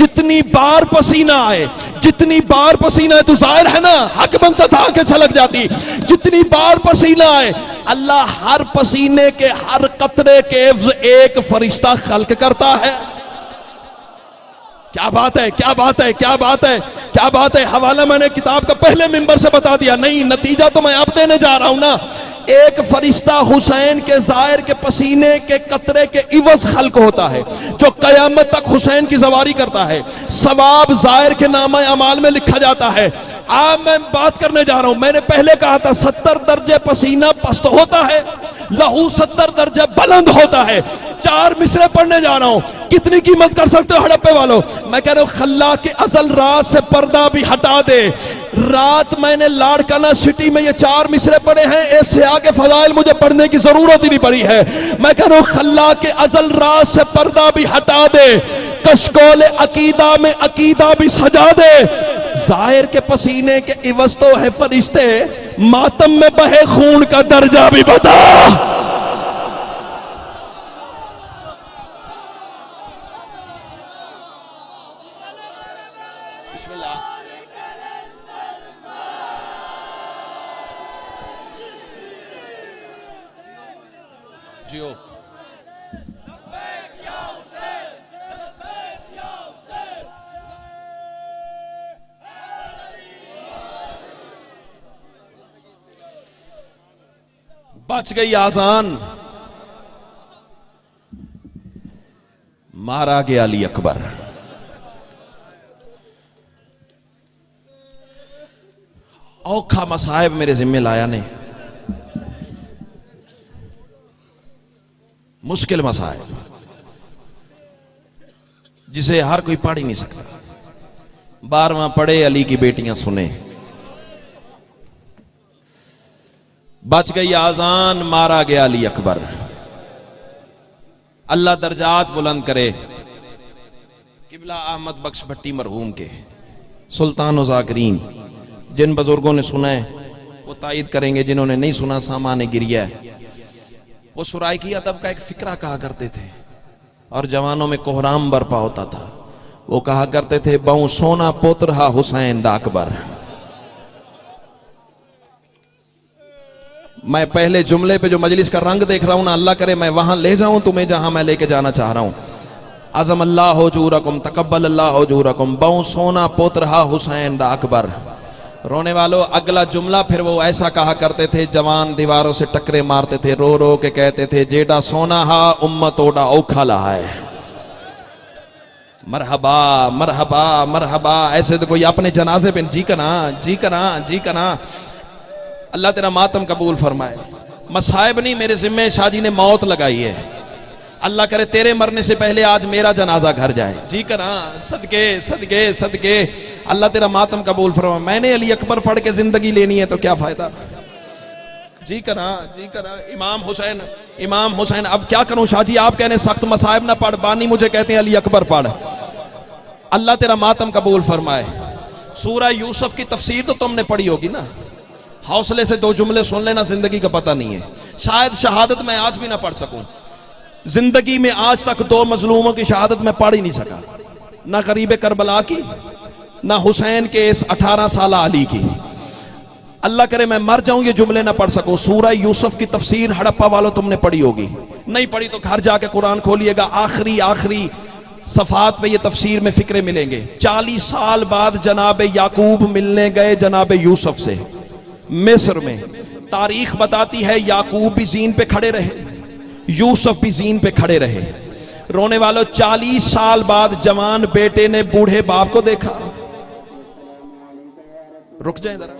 S2: जितनी बार पसीना आए, जितनी बार पसीना है, तो जाहिर है ना हक बनता था आंखें छलक जाती। जितनी बार पसीना आए, अल्लाह हर पसीने के हर कतरे के एवज एक फरिश्ता खल्क करता है। क्या बात है, क्या बात है, क्या बात है, क्या बात है। हवाला मैंने किताब का पहले मिंबर से बता दिया, नहीं नतीजा तो मैं अब देने जा रहा हूं ना। एक फरिश्ता हुसैन के जाहिर के पसीने के कतरे के इवज खल्क होता है, जो कयामत तक हुसैन की सवारी करता है। सवाब जाहिर के नामा अमाल में लिखा जाता है। अब मैं बात करने जा रहा हूं, मैंने पहले कहा था 70 दर्जे पसीना पस्त होता है, लहू 70 दर्जे बुलंद होता है। 4 मिसरे पढ़ने जा रहा हूं, कितनी कीमत कर सकते हो हड़प्पे वालों। मैं कह रहा हूं खल्ला के अजल रात से पर्दा भी हटा दे। रात मैंने लाड़काना सिटी में ये 4 मिसरे पढ़े हैं, इससे आगे फजाइल मुझे पढ़ने की जरूरत ही नहीं पड़ी है। मैं कह रहा हूं खल्ला के अजल रात से पर्दा भी हटा दे, कशकोल अकीदा में अकीदा भी सजा दे। जाहिर के पसीने के इवज तो है फरिश्ते, मातम में बहे खून का दर्जा भी बता। जियो बच गई आजान, मारा गया अली अकबर। औखा मसाहिब मेरे जिम्मे लाया ने, मुश्किल मसाहिब जिसे हर कोई पढ़ ही नहीं सकता। 12वां पढ़े अली की बेटियां सुने। बच गई आजान, मारा गया अली अकबर। अल्लाह दर्जात बुलंद करे। किबला अहमद बख्श भट्टी मरहूम के सुल्तान ज़ाकिरीन, जिन बुजुर्गों ने सुना है वो तायद करेंगे, जिन्होंने नहीं सुना सामान गिरिया है। वो सुराइकी अदब का एक फिक्रा कहा करते थे और जवानों में कोहराम बरपा होता था। वो कहा करते थे, बहु सोना पुत्र हा हुसैन दा अकबर। मैं पहले जुमले पे जो मजलिस का रंग देख रहा हूं ना, अल्लाह करे मैं वहां ले जाऊं तुम्हें जहां मैं लेके जाना चाह रहा हूं। आजम अल्लाह हो जूरकुम तकब्बल अल्लाह हो जूरकुम, बहु सोना पुत्र हा हुसैन दा अकबर। रोने वालों, अगला जुमला फिर वो ऐसा कहा करते थे, जवान दीवारों से टकरे मारते थे, रो रो के कहते थे, जेडा सोना हा उम्मत ओडा औखा ला है। मरहबा मरहबा मरहबा। ऐसे तो कोई अपने जनाजे पे जी कना जी कना जी कना। अल्लाह तेरा मातम कबूल फरमाए। मसाइब नहीं मेरे जिम्मे शाहजी ने मौत लगाई है। अल्लाह करे तेरे मरने से पहले आज मेरा जनाजा घर जाए। जी करा सदके सदके सदके। अल्लाह तेरा मातम कबूल फरमाए। मैंने अली अकबर पढ़ के जिंदगी लेनी है तो क्या फायदा। जी करा जी करा। इमाम हुसैन, इमाम हुसैन। अब क्या करूं शाहजी, आप कहने सख्त मसाइब ना पढ़, बानी मुझे कहते हैं अली अकबर पढ़। अल्लाह तेरा मातम कबूल फरमाए। सूरह यूसुफ की तफसीर तो तुमने पढ़ी होगी ना, हौसले से 2 जुमले सुन लेना, जिंदगी का पता नहीं है। शायद शहादत मैं आज भी ना पढ़ सकूं। जिंदगी में आज तक 2 मजलूमों की शहादत मैं पढ़ ही नहीं सका, ना गरीब करबला की, ना हुसैन के इस 18 साल अली की। अल्लाह करे मैं मर जाऊं ये जुमले ना पढ़ सकूं। सूरह यूसुफ की तफसीर हड़प्पा वालों तुमने पढ़ी होगी, नहीं पढ़ी तो घर जाके कुरान खोलिएगा, आखिरी आखिरी सफात पे ये तफसीर में फिक्रे मिलेंगे। 40 साल बाद जनाब याकूब मिलने गए जनाब यूसुफ से मिस्र में। तारीख बताती है याकूब भी जीन पे खड़े रहे, यूसुफ भी जीन पे खड़े रहे। रोने वालों, 40 साल बाद जवान बेटे ने बूढ़े बाप को देखा। रुक जाए जरा।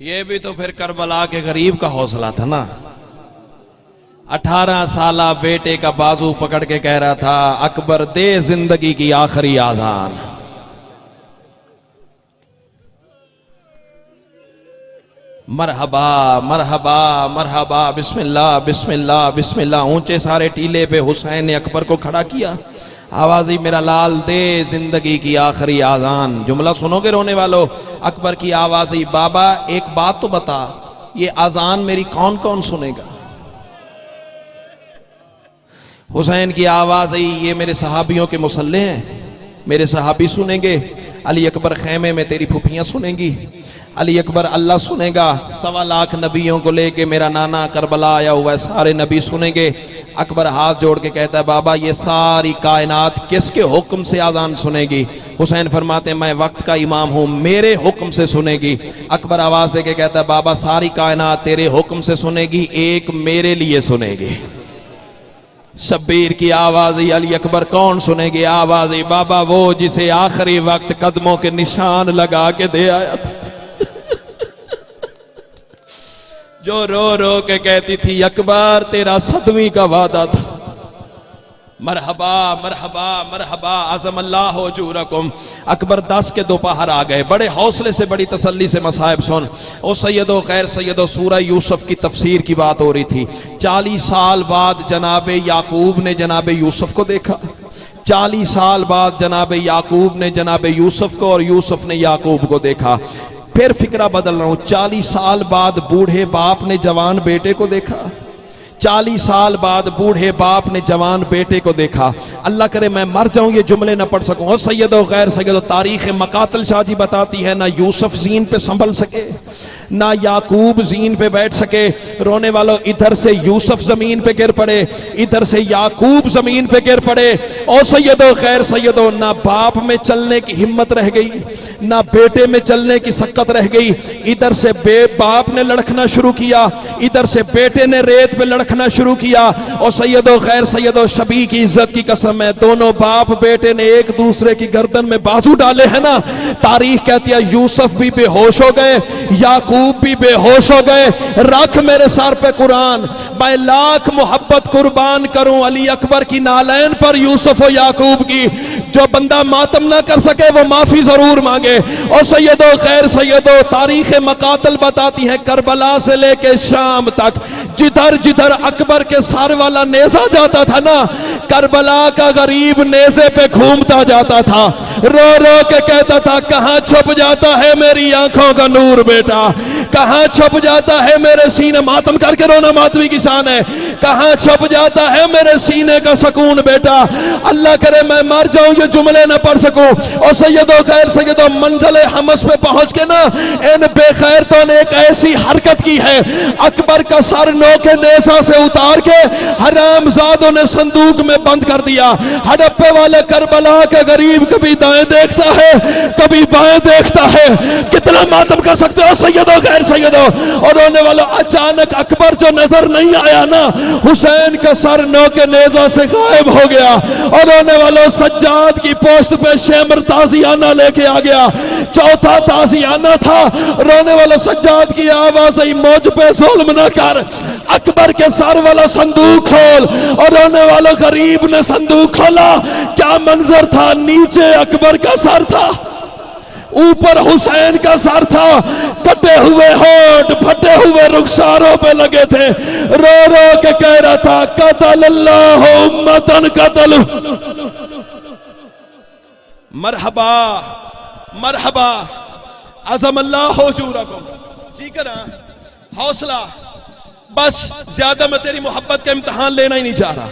S2: ये भी तो फिर करबला के गरीब का हौसला था ना। 18 साला बेटे का बाजू पकड़ के कह रहा था, अकबर दे जिंदगी की आखिरी आजान। मरहबा मरहबा मरहबा, बिस्मिल्लाह बिस्मिल्लाह बिस्मिल्लाह। ऊंचे सारे टीले पे हुसैन ने अकबर को खड़ा किया। आवाज ही, मेरा लाल दे जिंदगी की आखिरी आजान। जुमला सुनोगे रोने वालों? अकबर की आवाज ही, बाबा एक बात तो बता, ये आजान मेरी कौन कौन सुनेगा? हुसैन की आवाज आई, ये मेरे सहाबियों के मुसल्ले हैं, मेरे सहाबी सुनेंगे। अली अकबर खेमे में तेरी फुफियां सुनेंगी। अली अकबर अल्लाह सुनेगा। 1.25 लाख नबियों को लेके मेरा नाना करबला आया हुआ है, सारे नबी सुनेंगे। अकबर हाथ जोड़ के कहता है, बाबा ये सारी कायनात किसके हुक्म से आजान सुनेगी? हुसैन फरमाते हैं, मैं वक्त का इमाम हूं, मेरे हुक्म से सुनेगी। अकबर आवाज देके कहता है, बाबा सारी कायनात तेरे हुक्म से सुनेगी, एक मेरे लिए सुनेगी। शब्बीर की आवाज ही, अली अकबर कौन सुनेगी? आवाज ही, बाबा वो जिसे आखिरी वक्त कदमों के निशान लगा के दे आया था, जो रो रो के कहती थी, अकबर तेरा 7वीं का वादा था। मरहबा मरहबा मरहबा, आज़म अल्लाह हुजूरकुम। अकबर 10 के दोपहर आ गए, बड़े हौसले से बड़ी तसल्ली से मसाइब सुन। ओ सैयदो खैर सैयदो, सूरह यूसुफ की तफसीर की बात हो रही थी। 40 साल बाद जनाबे याकूब ने जनाबे यूसुफ को देखा। 40 साल बाद जनाबे याकूब ने जनाबे यूसुफ को और यूसुफ ने याकूब को देखा। फिर फिक्रा बदल रहा हूं, 40 साल बाद बूढ़े बाप ने जवान बेटे को देखा। 40 साल बाद बूढ़े बाप ने जवान बेटे को देखा। अल्लाह करे मैं मर जाऊं ये जुमले ना पढ़ सकूं। और सैयदो गैर सैयदो, तारीख मकातल शाजी बताती है, ना यूसुफ जीन पे संभल सके, ना याकूब जीन पे बैठ सके। रोने वालों, इधर से यूसुफ जमीन पे गिर पड़े, इधर से याकूब जमीन पे गिर पड़े। और सैयदो खैर सैयदो, ना बाप में चलने की हिम्मत रह गई, ना बेटे में चलने की सक्कत रह गई। इधर से बाप ने लड़खना शुरू किया, इधर से बेटे ने रेत पे लड़खना शुरू किया। और सैयदो खैर सैयदो, शबी की इज्जत की कसम है, दोनों बाप बेटे ने एक दूसरे की गर्दन में बाजू डाले हैं ना। तारीख कहती है यूसुफ भी बेहोश हो गए, याकूब याकूब भी बेहोश हो गए। रख मेरे सर पे कुरान, मैं लाख मोहब्बत कुर्बान करूं अली अकबर की नालैन पर यूसुफ और याकूब की। जो बंदा मातम ना कर सके वो माफी जरूर मांगे। और सैयदो खैर सैयदो, तारीख मकातल बताती है करबला से लेके शाम तक जिधर जिधर अकबर के सर वाला नेजा जाता था ना, करबला का गरीब नेजे पे घूमता जाता था, रो रो के कहता था कहां छुप जाता है मेरी आंखों का नूर बेटा, कहां छुप जाता है मेरे सीने, मातम करके रोना मातमी की शान है, कहां छुप जाता है मेरे सीने का सुकून बेटा। अल्लाह करे मैं मर जाऊं ये जुमले न पढ़ सकूं। और सैयदो खैर सैयदो, मंजिले हमस पे पहुंच के ना इन बेखैरतों ने एक ऐसी हरकत की है, अकबर का सर नो के नेजा से उतार के हरामजादों ने संदूक में बंद कर दिया। हड़प्पे वाले करबला का गरीब कभी दाएं देखता है कभी बाएं देखता है, कितना मातम कर सकते हो सैयदो खैर सैयदो। और रोने वालों, अचानक अकबर जो नजर नहीं आया ना, हुसैन का सर नो के नेजा से गायब हो गया। और रोने वालों, सज्जाद की पोस्ट पे शेमर ताजियाना लेके आ गया, चौथा ताजियाना था। रोने वालों, सज्जाद की आवाज आई मौज पे जुल्म न कर, अकबर के सर वाला संदूक खोल। और रोने वालों, गरीब ने संदूक खोला, क्या मंजर था, नीचे अकबर का सर था, ऊपर हुसैन का सर था, कटे हुए होठ फटे हुए रुखसारों पे लगे थे, रो रो के कह रहा था कतल अल्लाह उम्मतन कतल। मरहबा मरहबा अज़म अल्लाह हुजूरकुम, जी करा हौसला, बस ज्यादा मैं तेरी मोहब्बत का इम्तिहान लेना ही नहीं चाह रहा,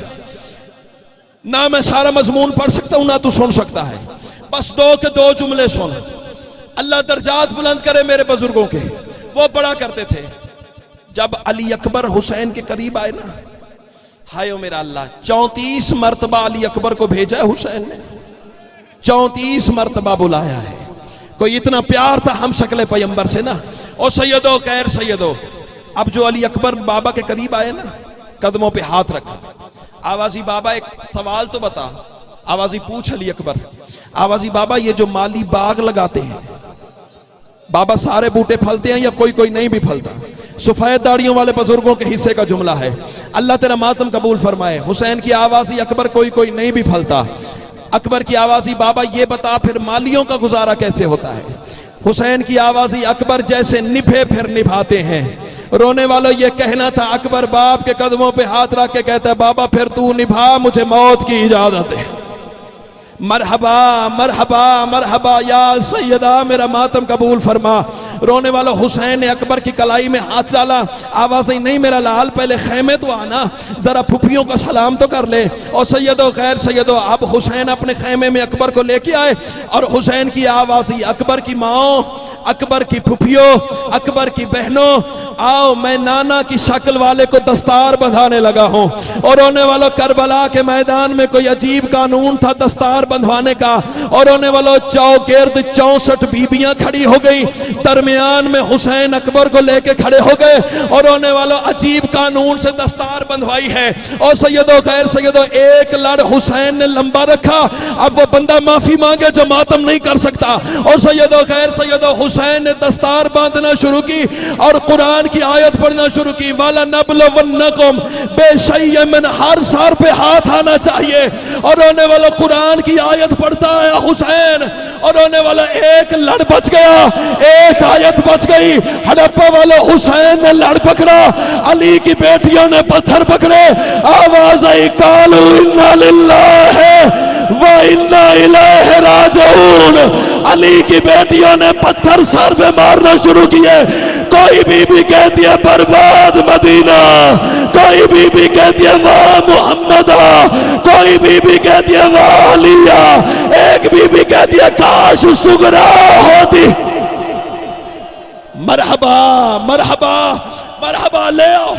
S2: ना मैं सारा मजमून पढ़ सकता हूं ना तू सुन सकता है, बस दो के दो जुमले सुन। अल्लाह दर्जात बुलंद करे मेरे बुजुर्गों के। वो बड़ा करते थे, जब अली अकबर हुसैन के करीब आए ना, हाय ओ मेरा अल्लाह, 34 मरतबा अली अकबर को भेजा है हुसैन ने, 34 मरतबा बुलाया है। कोई इतना प्यार था हम शक्ल पैगंबर से ना। और सैयदो खैर सैयदो, अब जो अली अकबर बाबा के करीब आए ना, कदमों पे हाथ रखा, आवाजी बाबा एक सवाल तो बता। आवाजी पूछ अली अकबर, आवाजी बाबा ये जो माली बाग लगाते हैं, बाबा सारे बूटे फलते हैं या कोई कोई नहीं भी फलता? सफेद दाढ़ियों वाले बुजुर्गों के हिस्से का जुमला है। अल्लाह तेरा मातम कबूल फरमाए। हुसैन की आवाजी अकबर कोई कोई नहीं भी फलता। अकबर की आवाजी बाबा ये बता फिर मालियों का गुजारा कैसे होता है? हुसैन की आवाजी अकबर जैसे निभे फिर निभाते हैं। रोने वालों, ये कहना था अकबर बाप के कदमों पे हाथ रख के कहता है बाबा फिर तू निभा, मुझे मौत की इजाजत है। मरहबा मरहबा मरहबा या सैयदा, मेरा मातम कबूल फरमा। रोने वाला हुसैन ने अकबर की कलाई में हाथ डाला, आवाज आई नहीं मेरा लाल पहले खेमे तो आना, जरा फुफियों का सलाम तो कर ले। और सैयदो खैर सैयदो, अब हुसैन अपने खेमे में अकबर को लेके आए और हुसैन की आवाज आई अकबर की माओ, अकबर की फुफियों, अकबर की बहनों, आओ मैं नाना की शक्ल वाले को दस्तार बंधाने लगा हूं। और रोने वालों, करबला के मैदान में कोई अजीब कानून था दस्तार बंधवाने का। और रोने वालों, चौगिर्द 64 बीबियां खड़ी हो गई, दरमियान में हुसैन अकबर को लेके खड़े हो गए। और रोने वालों, अजीब कानून से दस्तार बंधवाई है। और सैयदो खैर सैयदो, एक लड़ हुसैन ने लंबा रखा, अब वो बंदा माफी मांगे जो मातम नहीं कर सकता। और सैयदो खैर सैयदो, हुसैन ने दस्तार बांधना शुरू की और कुरान की आयत पढ़ना शुरू की, वाला नबलवन्नकुम बेशय्यमिन, हर सर पे हाथ आना चाहिए। और रोने वाला कुरान की आयत पढ़ता है हुसैन, और रोने वाला एक लड़ बच गया, एक आयत बच गई। हड़प्पा वाला हुसैन ने लड़ पकड़ा, अली की बेटियों ने पत्थर पकड़े, आवाज आई कालू इन्ना लिल्लाहि व इन्ना इलैहि राजिऊन। अली की बेटियों ने पत्थर सर पे मारना शुरू किए। कोई बीबी कहती है बर्बाद मदीना, कोई बीबी कहती है वाह मुहम्मदा, कोई बीबी कहती है वाह अलिया, एक बीबी कहती है काश सुगरा होती। मरहबा मरहबा मरहबा, ले आओ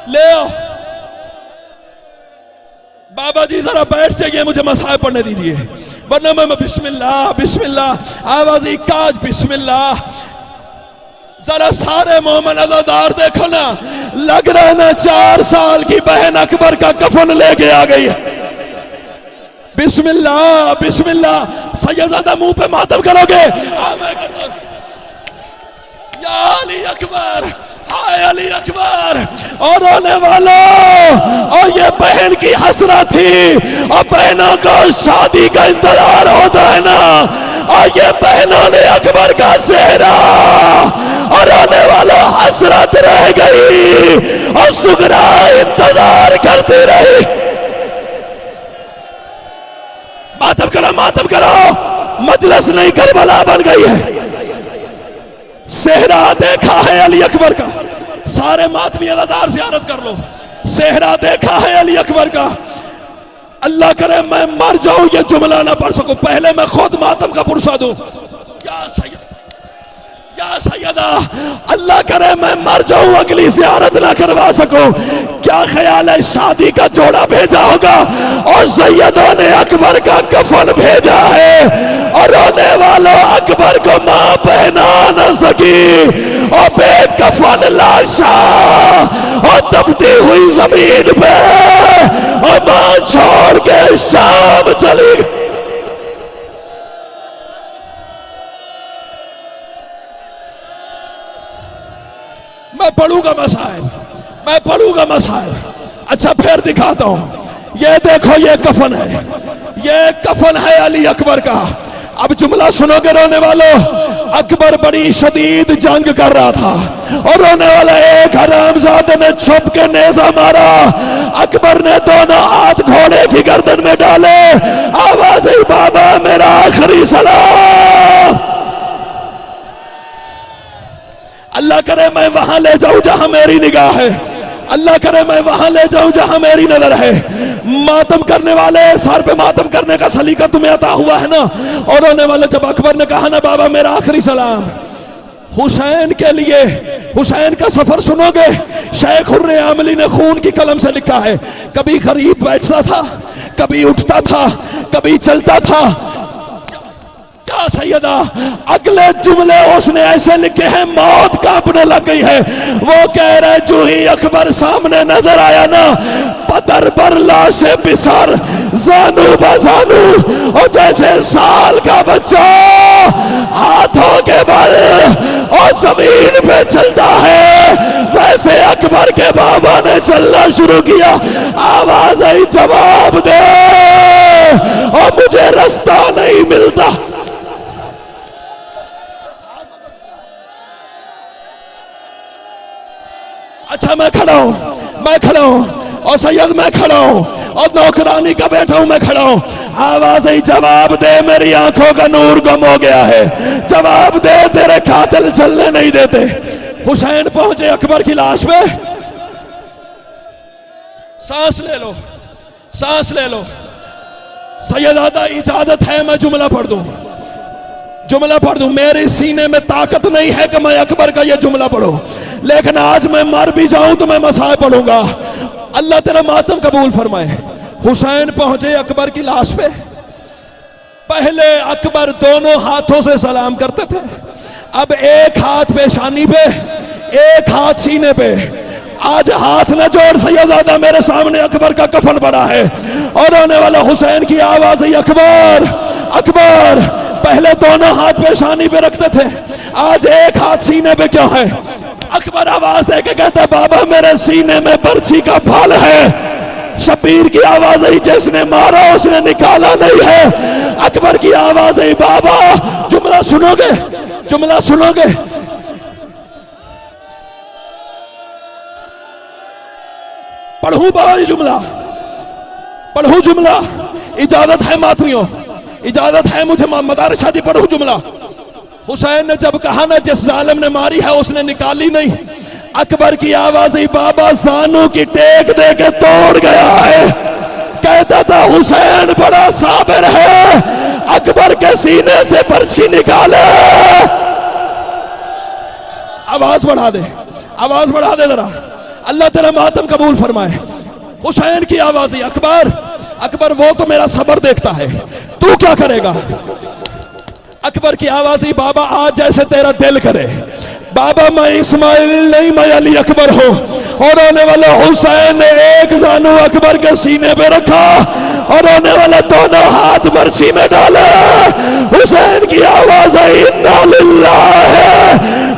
S2: ले आओ। बाबा जी जरा बैठ जाइए, मुझे मसाए पढ़ने दीजिए, वरना मैं बिस्मिल्लाह बिस्मिल्लाह आवाज काज बिस्मिल्लाह। जरा सारे मोमिन अज़ादार देखो ना, लग रहा है ना 4 साल की बहन अकबर का कफन लेके आ गई है। बिस्मिल्लाह बिस्मिल्लाह। सैयदजादा मुंह पे मातम करोगे? मैं करता या अली अकबर, हाय अली अकबर। और रोने वालों, और ये बहन की हसरत थी, और बहनों को शादी का इंतजार होता है ना, और ये बहनों ने अकबर का सेहरा, और रोने वालों हसरत रह गई, और सुगरा इंतजार करते रहे। मातम करो, मजलिस नहीं करबला बन गई है। सेहरा देखा है अली अकबर का, सारे मातमी अज़ादार ज़ियारत कर लो। सेहरा देखा है अली अकबर का। अल्लाह करे मैं मर जाऊं ये जुमला ना पढ़ सकूं, पहले मैं खुद मातम का पुरसा दूं। या सैयदा, अल्लाह करे मैं मर जाऊं अगली ज़ियारत ना करवा सकूं। क्या ख्याल है शादी का जोड़ा भेजा होगा, और सैयदों ने अकबर का कफन भेजा है, और रोने वालों अकबर को मां पहना न सकी, और बेकफन लाशा, और तपती हुई जमीन पे, और मां छोड़ के शाम चली गई। मैं पढ़ूंगा मसाइब। अच्छा फिर दिखाता हूं, ये देखो ये कफन है, ये कफन है अली अकबर का। अब जुमला सुनोगे रोने वालों, अकबर बड़ी शदीद जंग कर रहा था, और रोने वाला एक हरामजादे ने छुप के नेज़ा मारा। अकबर ने दोनों हाथ घोड़े की गर्दन में डाले, आवाज आई बाबा मेरा आखिरी सलाम। अल्लाह करे मैं वहां ले जाऊं जहां मेरी निगाह है, अल्लाह करे मैं वहां ले जाऊं जहां मेरी नजर है। मातम करने वाले, सर पे मातम करने का सलीका तुम्हें अता हुआ है ना। और रोने वाले जब अकबर ने कहा ना बाबा मेरा आखिरी सलाम, हुसैन के लिए, हुसैन का सफर सुनोगे, शेख हुर्रे आमली ने खून की कलम से लिखा है। कभी गरीब बैठता था, कभी उठता था, कभी चलता था। क्या सैयदा, अगले जुमले उसने ऐसे लिखे हैं मौत कांपने लग गई है। वो कह रहे जो ही अकबर सामने नजर आया ना, पतर पर लाशे बिसर जानू बजानू, और जैसे साल का बच्चा हाथों के बल और जमीन पे चलता है, वैसे अकबर के बाबा ने चलना शुरू किया। आवाज आई जवाब दे, और मुझे रास्ता नहीं मिलता। अच्छा मैं खड़ा हूं, और सैयद मैं खड़ा हूं, और नौकरानी का बैठा हूं, मैं खड़ा हूं। आवाज आई जवाब दे, मेरी आंखों का नूर गुम हो गया है, जवाब दे, तेरे कातिल चलने नहीं देते। हुसैन पहुंचे अकबर की लाश पे, सांस ले लो, सांस ले लो। सैयदादा इजाजत है मैं जुमला पढ़ दूं, जुमला पढ़ दूं। मेरे सीने में ताकत नहीं है कि मैं अकबर का यह जुमला पढ़ूं, लेकिन आज मैं मर भी जाऊं तो मैं मसाए पढ़ूंगा। अल्लाह तेरा मातम कबूल फरमाए। हुसैन पहुंचे अकबर की लाश पे। पहले अकबर दोनों हाथों से सलाम करते थे, अब एक हाथ पेशानी पे, एक हाथ सीने पे। आज हाथ न जोड़ सैयदादा, मेरे सामने अकबर का कफन पड़ा है, और रोने वाला हुसैन की आवाज है अकबर अकबर। पहले दोनों हाथ पेशानी पे रखते थे, आज एक हाथ सीने पे क्यों है? अकबर आवाज दे के कहता बाबा मेरे सीने में बर्छी का फल है। शबीर की आवाज आई जिसने मारा उसने निकाला नहीं है। अकबर की आवाज आई बाबा जुमला सुनोगे, जुमला सुनोगे? पढ़ू बाबा ये जुमला, पढ़ू जुमला, इजाजत है मातमियों, इजाजत है मुझे मदार शादी, पढ़ू जुमला। हुसैन ने जब कहा ना जिस जालिम ने मारी है उसने निकाली नहीं, अकबर की आवाज ही बाबा जानू की टेक दे के तोड़ गया है। कहता था हुसैन बड़ा साबिर है, अकबर के सीने से पर्ची निकाले। आवाज बढ़ा दे, आवाज बढ़ा दे जरा, अल्लाह तेरा मातम कबूल फरमाए। हुसैन की आवाज ही अकबर अकबर, वो तो मेरा सबर देखता है, तू क्या करेगा? अकबर की आवाज ही बाबा आज जैसे तेरा दिल करे। बाबा मैं इस्माइल नहीं, मैं अली अकबर हूं। और रोने वाले हुसैन ने एक जानू अकबर के सीने पे रखा और रोने वाले दोनों हाथ बर्छी में डाले। हुसैन की आवाज है इन्ना लिल्लाह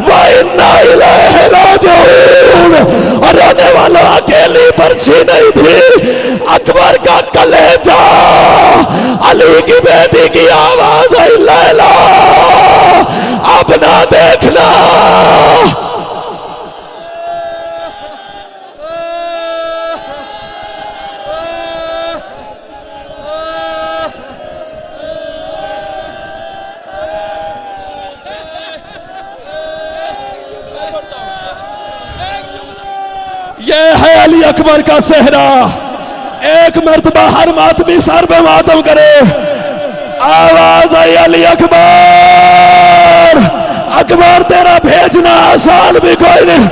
S2: व इन्ना इलैहि राजिऊन। और रोने वालों अकेली पर्ची नहीं थी, अकबर का कलेजा, अली की बेटी की आवाज आई, लैला अब ना देखना। ये है अली अकबर का सेहरा। एक मर्तबा हर मातमी सर पे मातम करे, आवाज आई अली अकबर। अकबर तेरा भेजना आसान भी कोई नहीं,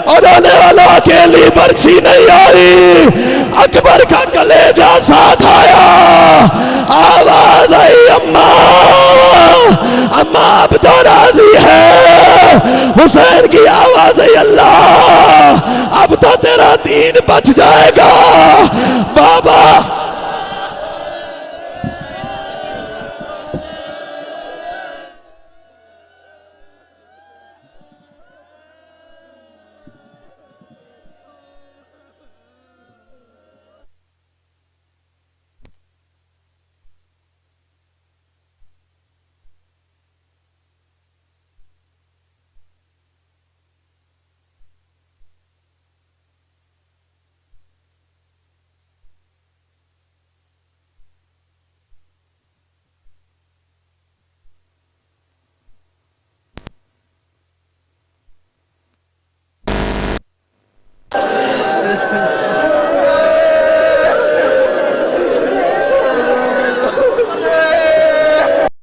S2: और आने वाला अकेली पर्ची नहीं आई, अकबर का कलेजा साथ आया। आवाज आई अम्मा, अम्मा अब तो राजी है। हुसैन की आवाज है, अल्लाह अब तो तेरा दीन बच जाएगा। बाबा